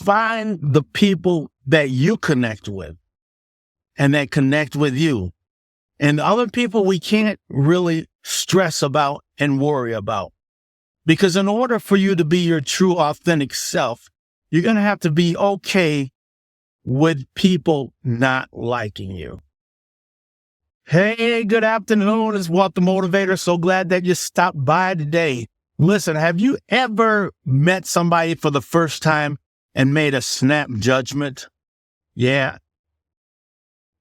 Find the people that you connect with and that connect with you. And the other people we can't really stress about and worry about. Because in order for you to be your true, authentic self, you're going to have to be okay with people not liking you. Hey, good afternoon. It's Walt the Motivator. So glad that you stopped by today. Listen, have you ever met somebody for the first time and made a snap judgment? Yeah,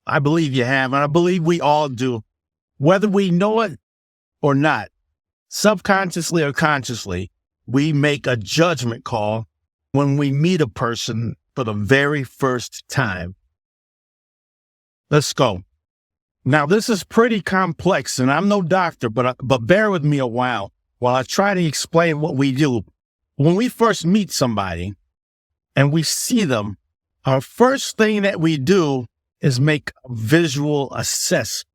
I believe you have, and I believe we all do. Whether we know it or not, subconsciously or consciously, we make a judgment call when we meet a person for the very first time. Let's go. Now, this is pretty complex, and I'm no doctor, but bear with me a while I try to explain what we do. When we first meet somebody and we see them, our first thing that we do is make a visual assessment.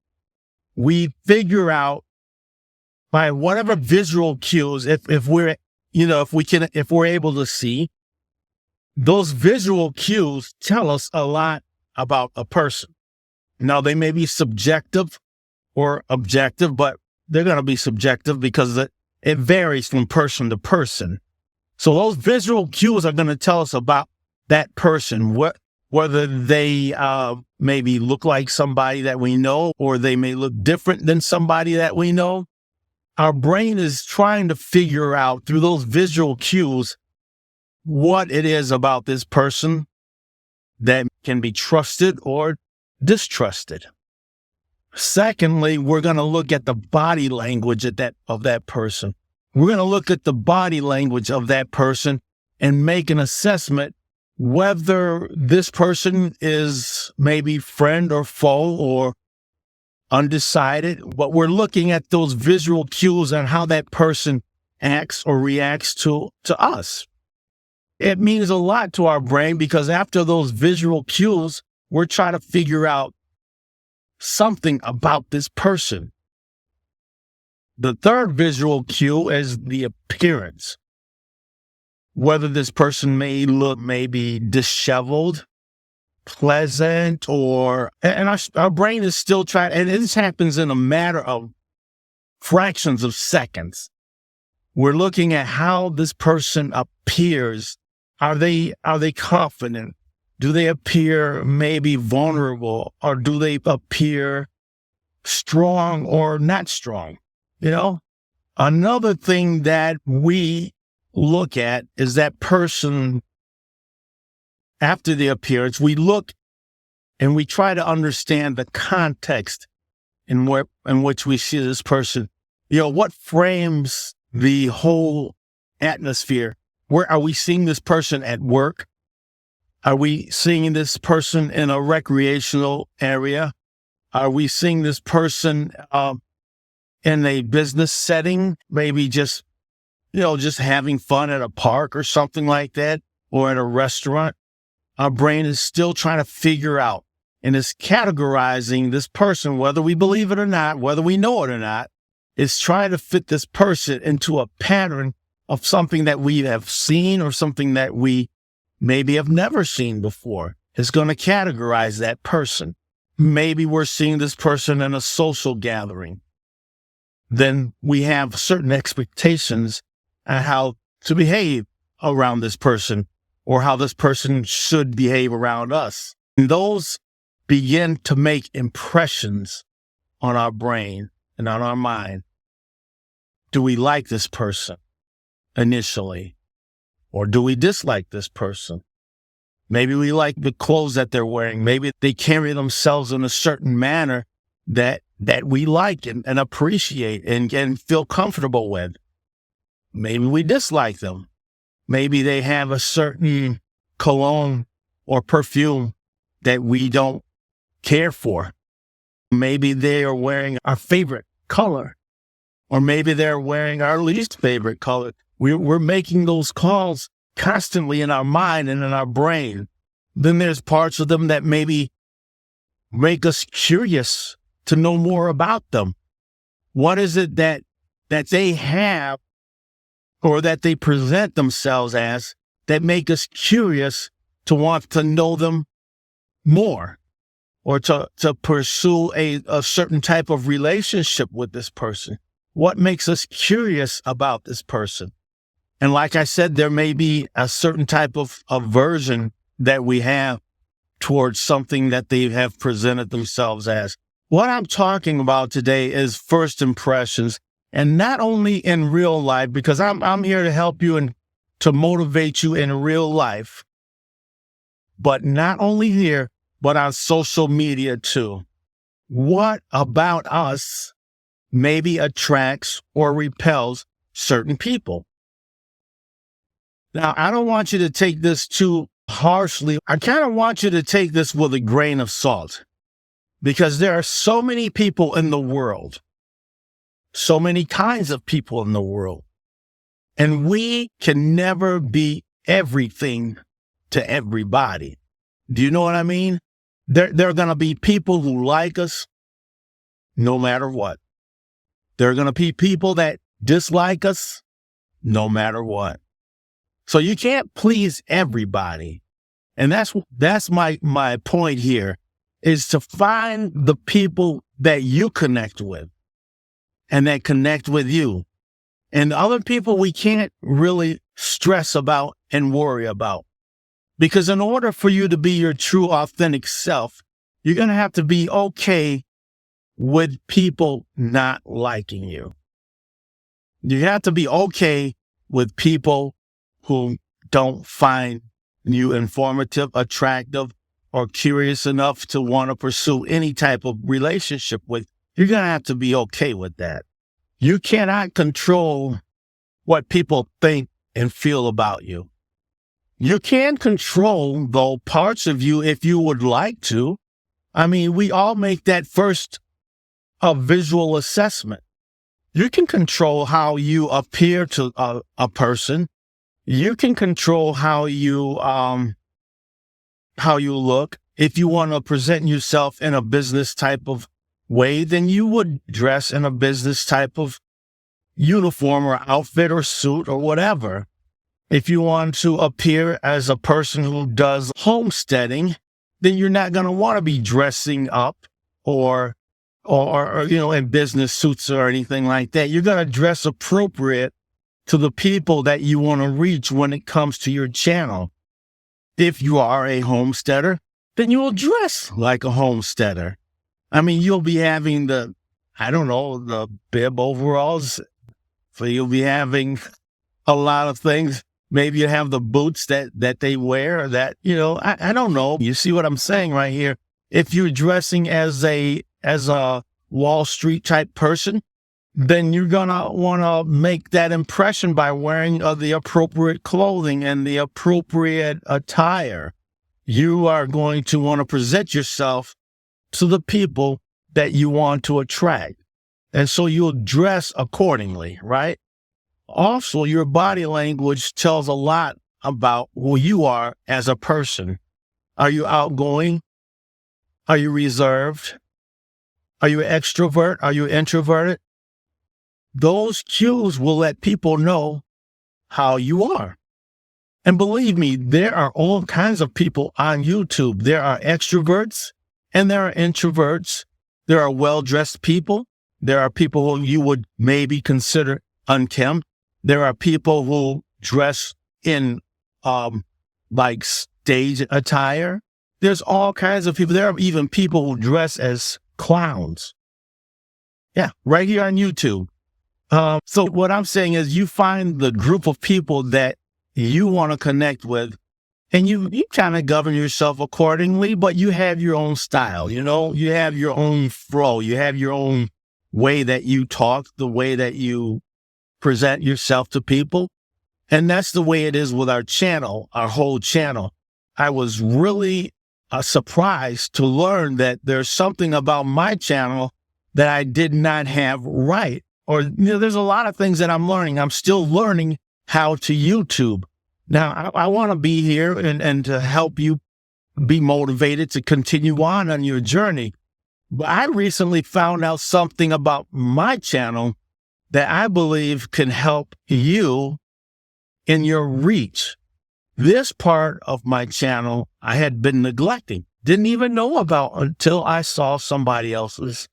We figure out by whatever visual cues, if we're able to see, those visual cues tell us a lot about a person. Now, they may be subjective or objective, but they're going to be subjective because it varies from person to person. So those visual cues are going to tell us about that person, whether they maybe look like somebody that we know, or they may look different than somebody that we know. Our brain is trying to figure out through those visual cues what it is about this person that can be trusted or distrusted. Secondly, we're going to look at the body language of that person. We're going to look at the body language of that person and make an assessment whether this person is maybe friend or foe or undecided. But we're looking at those visual cues and how that person acts or reacts to us. It means a lot to our brain because after those visual cues, we're trying to figure out something about this person. The third visual cue is the appearance. Whether this person may look maybe disheveled, pleasant, and our brain is still trying, and this happens in a matter of fractions of seconds. We're looking at how this person appears. Are they confident? Do they appear maybe vulnerable, or do they appear strong or not strong? Another thing that we look at is that person after the appearance. We look and we try to understand the context in which we see this person. What frames the whole atmosphere? Where are we seeing this person at work? Are we seeing this person in a recreational area? Are we seeing this person in a business setting? Maybe just having fun at a park or something like that, or at a restaurant? Our brain is still trying to figure out and is categorizing this person, whether we believe it or not, whether we know it or not, is trying to fit this person into a pattern of something that we have seen or something that we maybe have never seen before. It's going to categorize that person. Maybe we're seeing this person in a social gathering. Then we have certain expectations on how to behave around this person or how this person should behave around us. And those begin to make impressions on our brain and on our mind. Do we like this person initially? Or do we dislike this person? Maybe we like the clothes that they're wearing. Maybe they carry themselves in a certain manner that we like and appreciate and feel comfortable with. Maybe we dislike them. Maybe they have a certain cologne or perfume that we don't care for. Maybe they are wearing our favorite color, or maybe they're wearing our least favorite color. We're making those calls constantly in our mind and in our brain. Then there's parts of them that maybe make us curious to know more about them. What is it that they have or that they present themselves as that make us curious to want to know them more, or to pursue a certain type of relationship with this person? What makes us curious about this person? And like I said, there may be a certain type of aversion that we have towards something that they have presented themselves as. What I'm talking about today is first impressions, and not only in real life, because I'm here to help you and to motivate you in real life, but not only here, but on social media too. What about us maybe attracts or repels certain people? Now, I don't want you to take this too harshly. I kind of want you to take this with a grain of salt, because there are so many people in the world, so many kinds of people in the world, and we can never be everything to everybody. Do you know what I mean? There are going to be people who like us no matter what. There are going to be people that dislike us no matter what. So you can't please everybody. And that's my point here, is to find the people that you connect with and that connect with you. And other people we can't really stress about and worry about. Because in order for you to be your true, authentic self, you're going to have to be okay with people not liking you. You have to be okay with people who don't find you informative, attractive, or curious enough to want to pursue any type of relationship with. You're going to have to be okay with that. You cannot control what people think and feel about you. You can control, though, parts of you if you would like to. I mean, we all make that first visual assessment. You can control how you appear to a person. You can control how you look. If you want to present yourself in a business type of way, then you would dress in a business type of uniform or outfit or suit or whatever. If you want to appear as a person who does homesteading, then you're not going to want to be dressing up or in business suits or anything like that. You're going to dress appropriate to the people that you want to reach when it comes to your channel. If you are a homesteader, then you will dress like a homesteader. I mean, you'll be having the bib overalls. So you'll be having a lot of things. Maybe you have the boots that they wear, that, I don't know. You see what I'm saying right here? If you're dressing as a Wall Street type person, then you're going to want to make that impression by wearing the appropriate clothing and the appropriate attire. You are going to want to present yourself to the people that you want to attract. And so you'll dress accordingly, right? Also, your body language tells a lot about who you are as a person. Are you outgoing? Are you reserved? Are you an extrovert? Are you introverted? Those cues will let people know how you are. And believe me, there are all kinds of people on YouTube. There are extroverts and there are introverts. There are well-dressed people. There are people who you would maybe consider unkempt. There are people who dress in like stage attire. There's all kinds of people. There are even people who dress as clowns. Yeah, right here on YouTube. So what I'm saying is, you find the group of people that you want to connect with, and you kind of govern yourself accordingly, but you have your own style, you have your own flow, you have your own way that you talk, the way that you present yourself to people. And that's the way it is with our channel, our whole channel. I was really surprised to learn that there's something about my channel that I did not have right. Or, there's a lot of things that I'm learning. I'm still learning how to YouTube. Now, I want to be here and to help you be motivated to continue on your journey. But I recently found out something about my channel that I believe can help you in your reach. This part of my channel I had been neglecting, didn't even know about until I saw somebody else's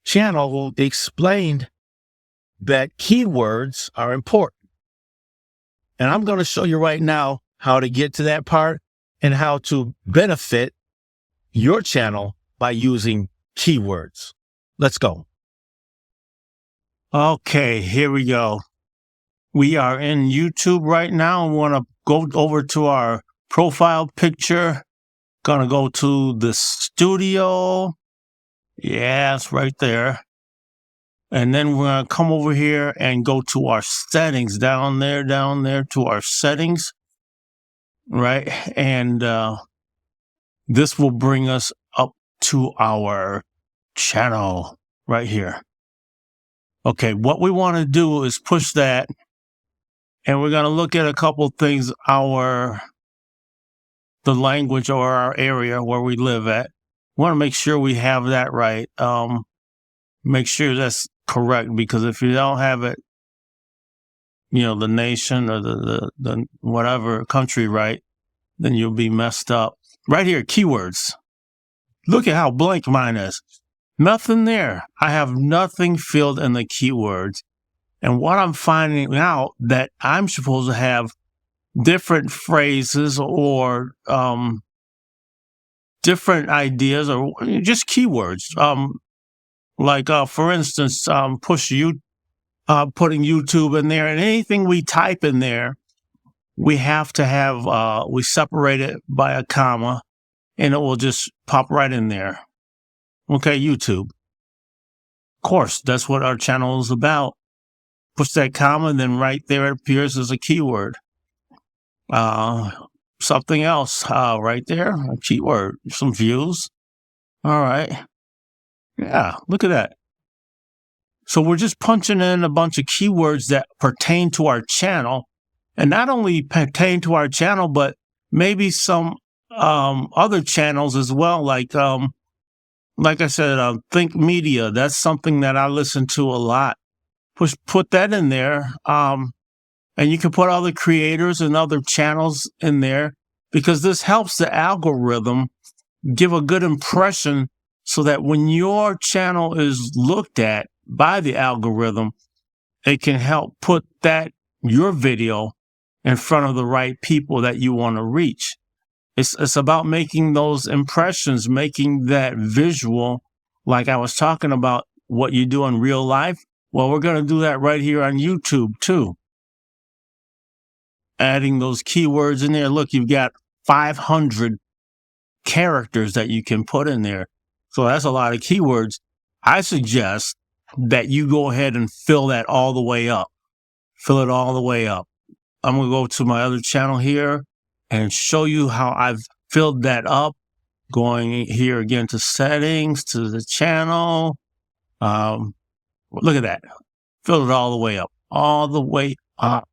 channel who explained that keywords are important. And I'm going to show you right now how to get to that part and how to benefit your channel by using keywords. Let's go. Okay, here we go. We are in YouTube right now. I want to go over to our profile picture. Gonna go to the studio. Yeah, it's right there. And then we're gonna come over here and go to our settings, down there to our settings, right? And this will bring us up to our channel right here. Okay, what we want to do is push that, and we're gonna look at a couple things, the language or our area where we live at. We want to make sure we have that right. Make sure that's correct, because if you don't have it, the nation or the whatever country right, then you'll be messed up. Right here, keywords. Look at how blank mine is. Nothing there. I have nothing filled in the keywords. And what I'm finding out that I'm supposed to have different phrases or different ideas or just keywords. Like for instance, putting YouTube in there, and anything we type in there, we have to have we separate it by a comma, and it will just pop right in there. Okay, YouTube. Of course, that's what our channel is about. Push that comma, and then right there it appears as a keyword. Something else right there, a keyword, some views. All right. Yeah, look at that. So we're just punching in a bunch of keywords that pertain to our channel, and not only pertain to our channel, but maybe some other channels as well. Like I said, Think Media. That's something that I listen to a lot. Put that in there. And you can put other creators and other channels in there, because this helps the algorithm give a good impression, so that when your channel is looked at by the algorithm, it can help put your video in front of the right people that you want to reach. It's about making those impressions, making that visual, like I was talking about what you do in real life. Well, we're going to do that right here on YouTube too. Adding those keywords in there. Look, you've got 500 characters that you can put in there. So that's a lot of keywords. I suggest that you go ahead and fill that all the way up. Fill it all the way up. I'm going to go to my other channel here and show you how I've filled that up. Going here again to settings, to the channel. Look at that. Fill it all the way up. All the way up.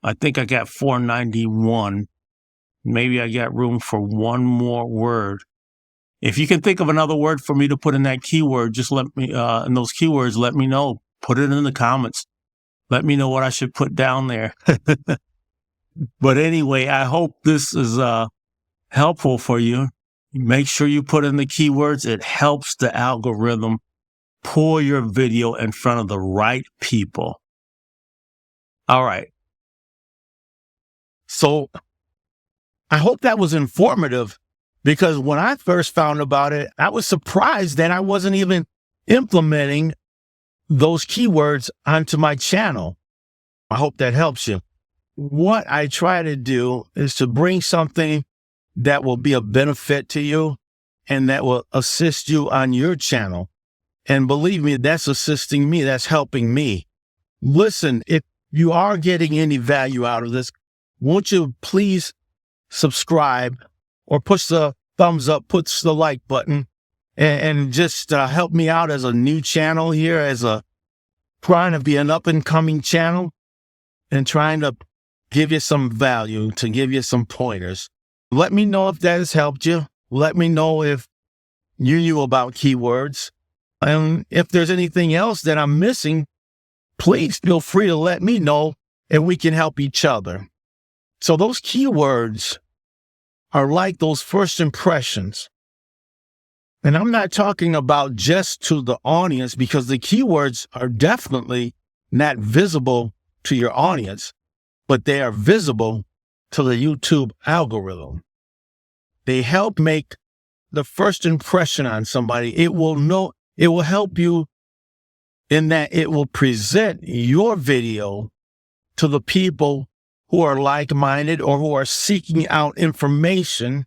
I think I got 491. Maybe I got room for one more word. If you can think of another word for me to put in that keyword, just let me, in those keywords, let me know. Put it in the comments. Let me know what I should put down there. But anyway, I hope this is helpful for you. Make sure you put in the keywords. It helps the algorithm pull your video in front of the right people. All right. So I hope that was informative, because when I first found about it, I was surprised that I wasn't even implementing those keywords onto my channel. I hope that helps you. What I try to do is to bring something that will be a benefit to you and that will assist you on your channel. And believe me, that's assisting me. That's helping me. Listen, if you are getting any value out of this, won't you please subscribe or push the thumbs up, push the like button, and just help me out as a new channel here, as trying to be an up-and-coming channel and trying to give you some value, to give you some pointers. Let me know if that has helped you. Let me know if you knew about keywords. And if there's anything else that I'm missing, please feel free to let me know, and we can help each other. So those keywords are like those first impressions. And I'm not talking about just to the audience, because the keywords are definitely not visible to your audience, but they are visible to the YouTube algorithm. They help make the first impression on somebody. It will help you in that it will present your video to the people who are like-minded or who are seeking out information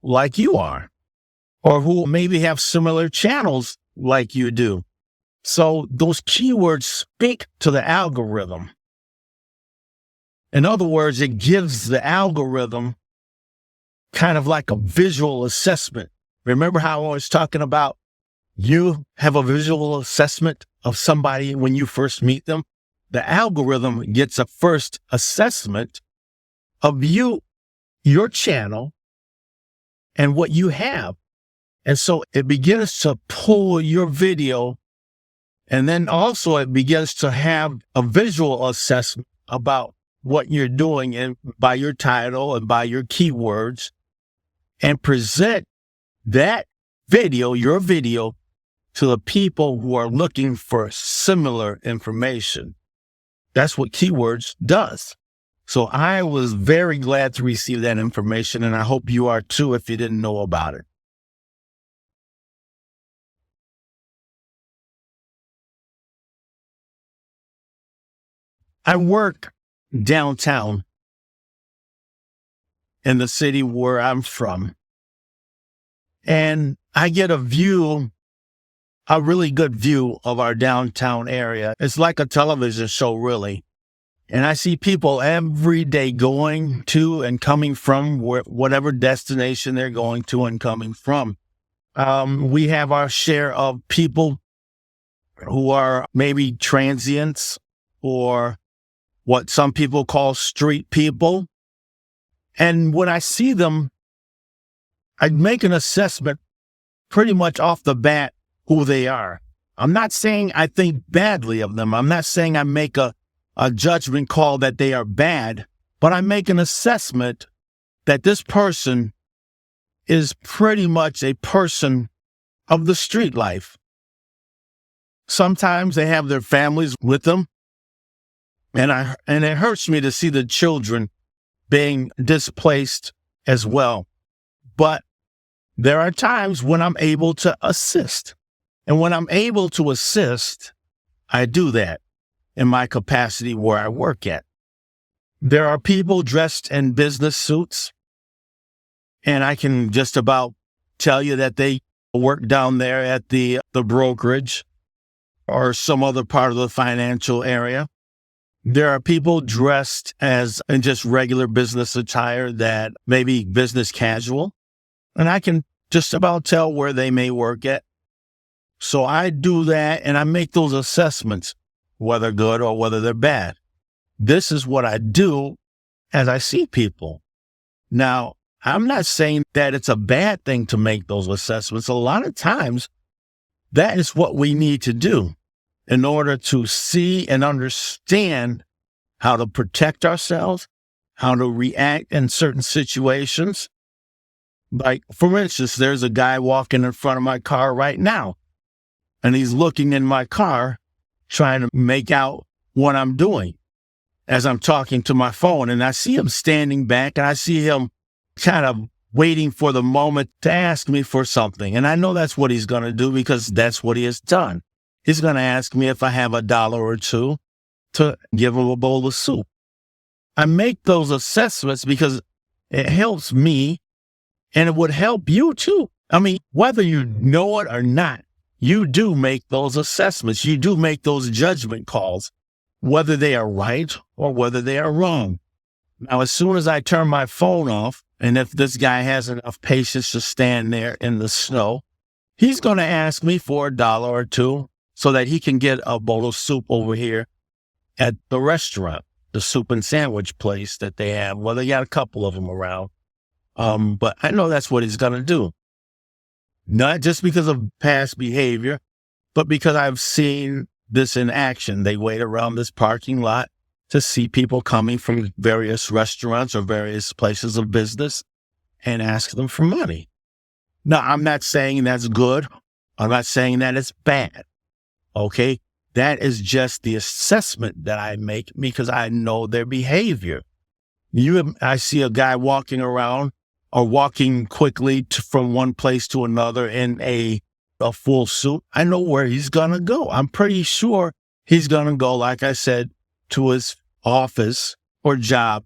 like you are, or who maybe have similar channels like you do. So those keywords speak to the algorithm. In other words, it gives the algorithm kind of like a visual assessment. Remember how I was talking about you have a visual assessment of somebody when you first meet them? The algorithm gets a first assessment of you, your channel, and what you have. And so it begins to pull your video, and then also it begins to have a visual assessment about what you're doing and by your title and by your keywords, and present that video, your video, to the people who are looking for similar information. That's what keywords does. So I was very glad to receive that information, and I hope you are too if you didn't know about it. I work downtown in the city where I'm from, and I get a really good view of our downtown area. It's like a television show, really. And I see people every day going to and coming from whatever destination they're going to and coming from. We have our share of people who are maybe transients, or what some people call street people. And when I see them, I make an assessment pretty much off the bat who they are. I'm not saying I think badly of them. I'm not saying I make a judgment call that they are bad, but I make an assessment that this person is pretty much a person of the street life. Sometimes they have their families with them, and it hurts me to see the children being displaced as well. But there are times when I'm able to assist. And when I'm able to assist, I do that in my capacity where I work at. There are people dressed in business suits, and I can just about tell you that they work down there at the brokerage or some other part of the financial area. There are people dressed as in just regular business attire that may be business casual, and I can just about tell where they may work at. So I do that, and I make those assessments, whether good or whether they're bad. This is what I do as I see people. Now, I'm not saying that it's a bad thing to make those assessments. A lot of times, that is what we need to do in order to see and understand how to protect ourselves, how to react in certain situations. Like, for instance, there's a guy walking in front of my car right now, and he's looking in my car, trying to make out what I'm doing as I'm talking to my phone. And I see him standing back, and I see him kind of waiting for the moment to ask me for something. And I know that's what he's going to do, because that's what he has done. He's going to ask me if I have $1 or $2 to give him a bowl of soup. I make those assessments because it helps me, and it would help you too. I mean, whether you know it or not, you do make those assessments. You do make those judgment calls, whether they are right or whether they are wrong. Now, as soon as I turn my phone off, and if this guy has enough patience to stand there in the snow, he's going to ask me for $1 or $2 so that he can get a bowl of soup over here at the restaurant, the soup and sandwich place that they have. Well, they got a couple of them around. But I know that's what he's going to do. Not just because of past behavior, but because I've seen this in action. They wait around this parking lot to see people coming from various restaurants or various places of business and ask them for money. Now, I'm not saying that's good. I'm not saying that it's bad. Okay. That is just the assessment that I make because I know their behavior. I see a guy walking around or walking quickly from one place to another in a full suit. I know where he's going to go. I'm pretty sure he's going to go, like I said, to his office or job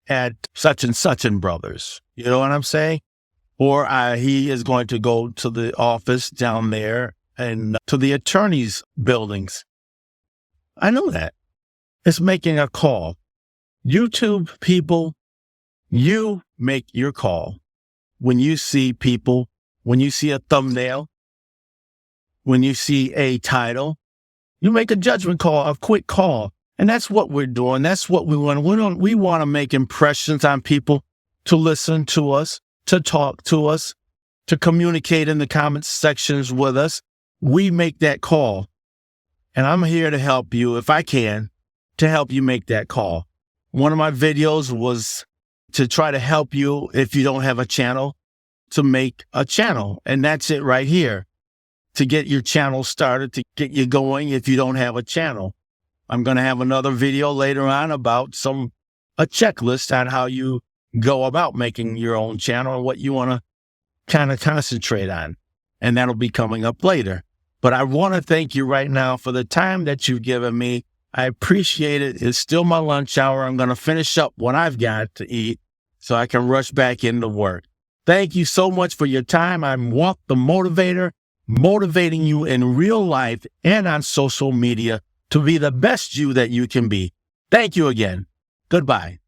at such and brothers. You know what I'm saying? Or he is going to go to the office down there and to the attorney's buildings. I know that. It's making a call. YouTube people, you make your call. When you see people, when you see a thumbnail, when you see a title, you make a judgment call, a quick call. And that's what we're doing. That's what we want. We want to make impressions on people to listen to us, to talk to us, to communicate in the comments sections with us. We make that call. And I'm here to help you, if I can, to help you make that call. One of my videos was to try to help you, if you don't have a channel, to make a channel. And that's it right here. To get your channel started, to get you going if you don't have a channel. I'm going to have another video later on about a checklist on how you go about making your own channel and what you want to kind of concentrate on. And that'll be coming up later. But I want to thank you right now for the time that you've given me. I appreciate it. It's still my lunch hour. I'm going to finish up what I've got to eat so I can rush back into work. Thank you so much for your time. I'm Walk the Motivator, motivating you in real life and on social media to be the best you that you can be. Thank you again. Goodbye.